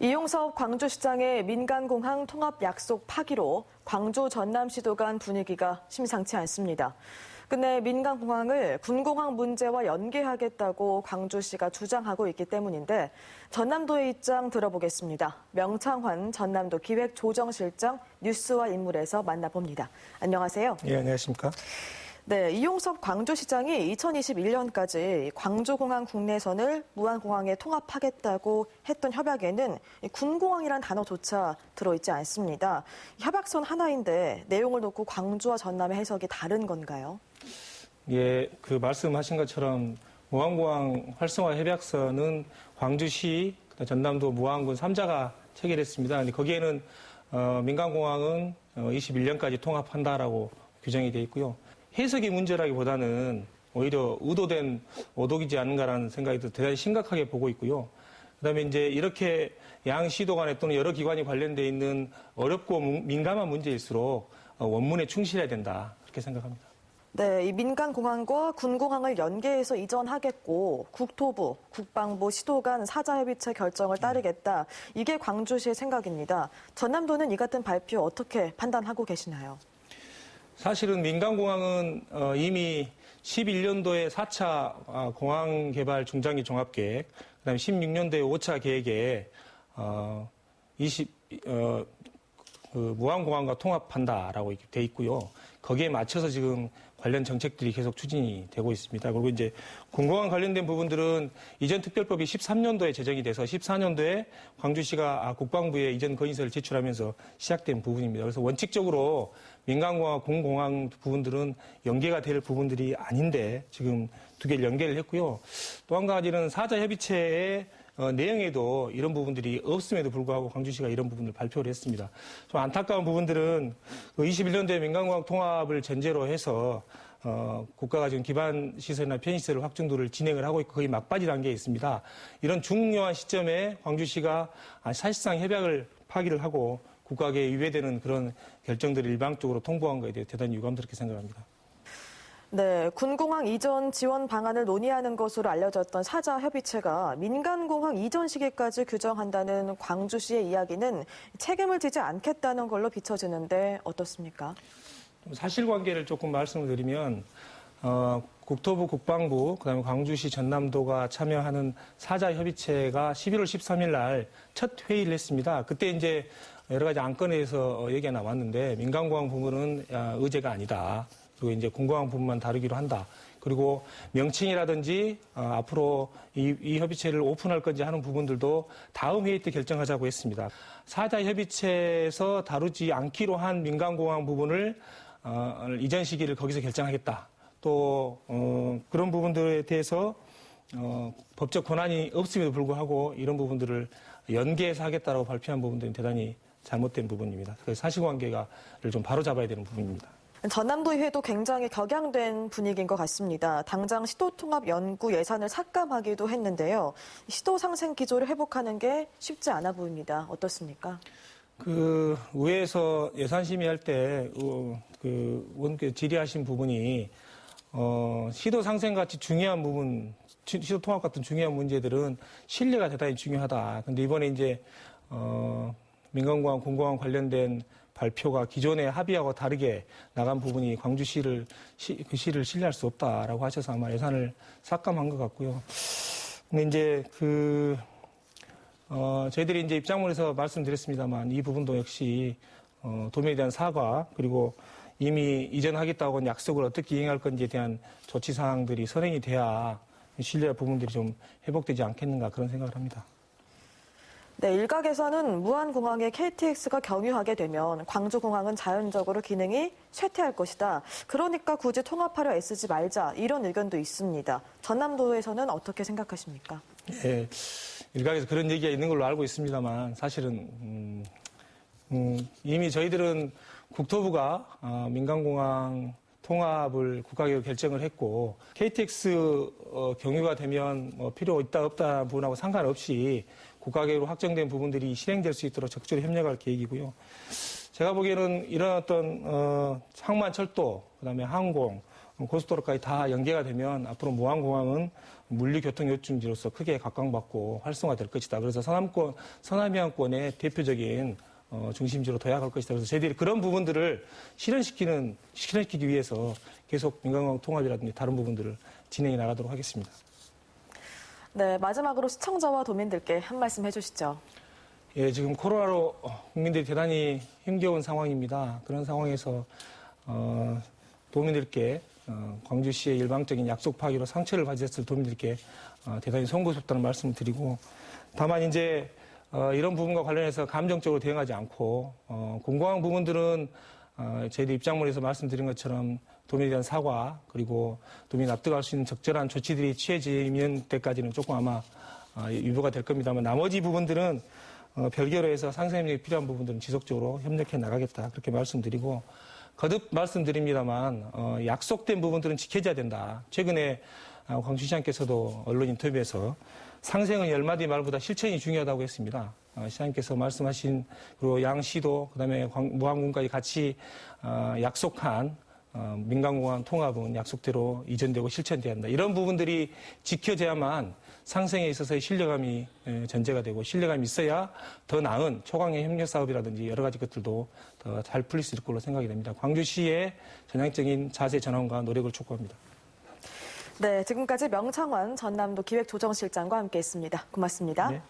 이용섭 광주시장의 민간공항 통합 약속 파기로 광주 전남시도 간 분위기가 심상치 않습니다. 끝내 민간공항을 군공항 문제와 연계하겠다고 광주시가 주장하고 있기 때문인데 전남도의 입장 들어보겠습니다. 명창환 전남도 기획조정실장 뉴스와 인물에서 만나봅니다. 안녕하세요. 예, 안녕하십니까. 네, 이용섭 광주시장이 2021년까지 광주공항 국내선을 무안공항에 통합하겠다고 했던 협약에는 군공항이란 단어조차 들어있지 않습니다. 협약선 하나인데 내용을 놓고 광주와 전남의 해석이 다른 건가요? 예, 그 말씀하신 것처럼 무안공항 활성화 협약서는 광주시, 전남도 무안군 3자가 체결했습니다. 근데 거기에는 민간공항은 21년까지 통합한다라고 규정이 되어 있고요. 해석의 문제라기보다는 오히려 의도된 오독이지 않은가라는 생각이 대단히 심각하게 보고 있고요. 그다음에 이제 이렇게 양 시도 간에 또는 여러 기관이 관련되어 있는 어렵고 민감한 문제일수록 원문에 충실해야 된다. 그렇게 생각합니다. 네, 이 민간공항과 군공항을 연계해서 이전하겠고 국토부, 국방부, 시도 간 사자협의체 결정을 따르겠다. 이게 광주시의 생각입니다. 전남도는 이 같은 발표 어떻게 판단하고 계시나요? 사실은 민간공항은 이미 11년도에 4차 공항개발 중장기 종합계획, 그다음에 16년도에 5차 계획에 무안공항과 통합한다라고 돼 있고요. 거기에 맞춰서 지금 관련 정책들이 계속 추진이 되고 있습니다. 그리고 이제 군공항 관련된 부분들은 이전 특별법이 13년도에 제정이 돼서 14년도에 광주시가 국방부에 이전 건의서를 제출하면서 시작된 부분입니다. 그래서 원칙적으로 민간공항, 군공항 부분들은 연계가 될 부분들이 아닌데 지금 두 개를 연계를 했고요. 또 한 가지는 사자협의체의 내용에도 이런 부분들이 없음에도 불구하고 광주시가 이런 부분을 발표를 했습니다. 좀 안타까운 부분들은 21년도에 민간공항 통합을 전제로 해서 국가가 지금 기반 시설이나 편의시설 확충도를 진행을 하고 있고 거의 막바지 단계에 있습니다. 이런 중요한 시점에 광주시가 사실상 협약을 파기를 하고 국가계에 위배되는 그런 결정들을 일방적으로 통보한 것에 대해 대단히 유감스럽게 생각합니다. 네, 군공항 이전 지원 방안을 논의하는 것으로 알려졌던 사자협의체가 민간공항 이전 시기까지 규정한다는 광주시의 이야기는 책임을 지지 않겠다는 걸로 비춰지는데 어떻습니까? 사실관계를 조금 말씀을 드리면 국토부, 국방부, 그다음에 광주시, 전남도가 참여하는 사자협의체가 11월 13일 날 첫 회의를 했습니다. 그때 이제 여러 가지 안건에서 얘기가 나왔는데 민간공항 부분은 의제가 아니다. 그리고 이제 군공항 부분만 다루기로 한다. 그리고 명칭이라든지 앞으로 이 협의체를 오픈할 건지 하는 부분들도 다음 회의 때 결정하자고 했습니다. 사자협의체에서 다루지 않기로 한 민간공항 부분을 이전 시기를 거기서 결정하겠다. 또 그런 부분들에 대해서 법적 권한이 없음에도 불구하고 이런 부분들을 연계해서 하겠다라고 발표한 부분들은 대단히 잘못된 부분입니다. 그래서 사실관계를 좀 바로잡아야 되는 부분입니다. 전남도의회도 굉장히 격양된 분위기인 것 같습니다. 당장 시도통합 연구 예산을 삭감하기도 했는데요. 시도 상생 기조를 회복하는 게 쉽지 않아 보입니다. 어떻습니까? 의회에서 예산 심의할 때 질의하신 부분이 시도 상생 같이 중요한 부분, 시도 통합 같은 중요한 문제들은 신뢰가 대단히 중요하다. 근데 이번에 이제 민간공항, 군공항 관련된 발표가 기존의 합의하고 다르게 나간 부분이 광주시를 신뢰할 수 없다라고 하셔서 아마 예산을 삭감한 것 같고요. 근데 이제 저희들이 이제 입장문에서 말씀드렸습니다만 이 부분도 역시 도민에 대한 사과 그리고 이미 이전하겠다고 한 약속을 어떻게 이행할 건지에 대한 조치 사항들이 선행이 돼야 신뢰 부분들이 좀 회복되지 않겠는가 그런 생각을 합니다. 네, 일각에서는 무안공항에 KTX가 경유하게 되면 광주공항은 자연적으로 기능이 쇠퇴할 것이다. 그러니까 굳이 통합하려 애쓰지 말자. 이런 의견도 있습니다. 전남도에서는 어떻게 생각하십니까? 네, 일각에서 그런 얘기가 있는 걸로 알고 있습니다만 사실은 이미 저희들은 국토부가 민간공항 통합을 국가계획 결정을 했고 KTX 경유가 되면 필요 있다 없다 부분하고 상관없이 국가계획으로 확정된 부분들이 실행될 수 있도록 적극적으로 협력할 계획이고요. 제가 보기에는 이런 어떤 항만철도, 그다음에 항공, 고속도로까지 다 연계가 되면 앞으로 무안공항은 물류교통 요충지로서 크게 각광받고 활성화될 것이다. 그래서 서남해안권의 대표적인 중심지로 도약할 것이다. 그래서 저희들이 그런 부분들을 실현시키기 위해서 계속 민간공항 통합이라든지 다른 부분들을 진행해 나가도록 하겠습니다. 네, 마지막으로 시청자와 도민들께 한 말씀 해주시죠. 예, 지금 코로나로 국민들이 대단히 힘겨운 상황입니다. 그런 상황에서 도민들께 광주시의 일방적인 약속 파기로 상처를 받으셨을 도민들께 대단히 송구스럽다는 말씀을 드리고, 다만 이제 이런 부분과 관련해서 감정적으로 대응하지 않고 공공항 부분들은 저희들 입장문에서 말씀드린 것처럼 도민에 대한 사과, 그리고 도민이 납득할 수 있는 적절한 조치들이 취해지는 때까지는 조금 아마 유보가 될 겁니다만, 나머지 부분들은 별개로 해서 상생협력이 필요한 부분들은 지속적으로 협력해 나가겠다, 그렇게 말씀드리고, 거듭 말씀드립니다만 약속된 부분들은 지켜져야 된다. 최근에 광주시장께서도 언론 인터뷰에서 상생은 열마디 말보다 실천이 중요하다고 했습니다. 시장님께서 말씀하신, 그리고 양시도 그다음에 무안군까지 같이 약속한 민간공항 통합은 약속대로 이전되고 실천돼야 한다. 이런 부분들이 지켜져야만 상생에 있어서의 신뢰감이 전제가 되고, 신뢰감이 있어야 더 나은 초강의 협력 사업이라든지 여러 가지 것들도 더 잘 풀릴 수 있을 걸로 생각이 됩니다. 광주시의 전향적인 자세 전환과 노력을 촉구합니다. 네, 지금까지 명창환 전남도 기획조정실장과 함께했습니다. 고맙습니다. 네.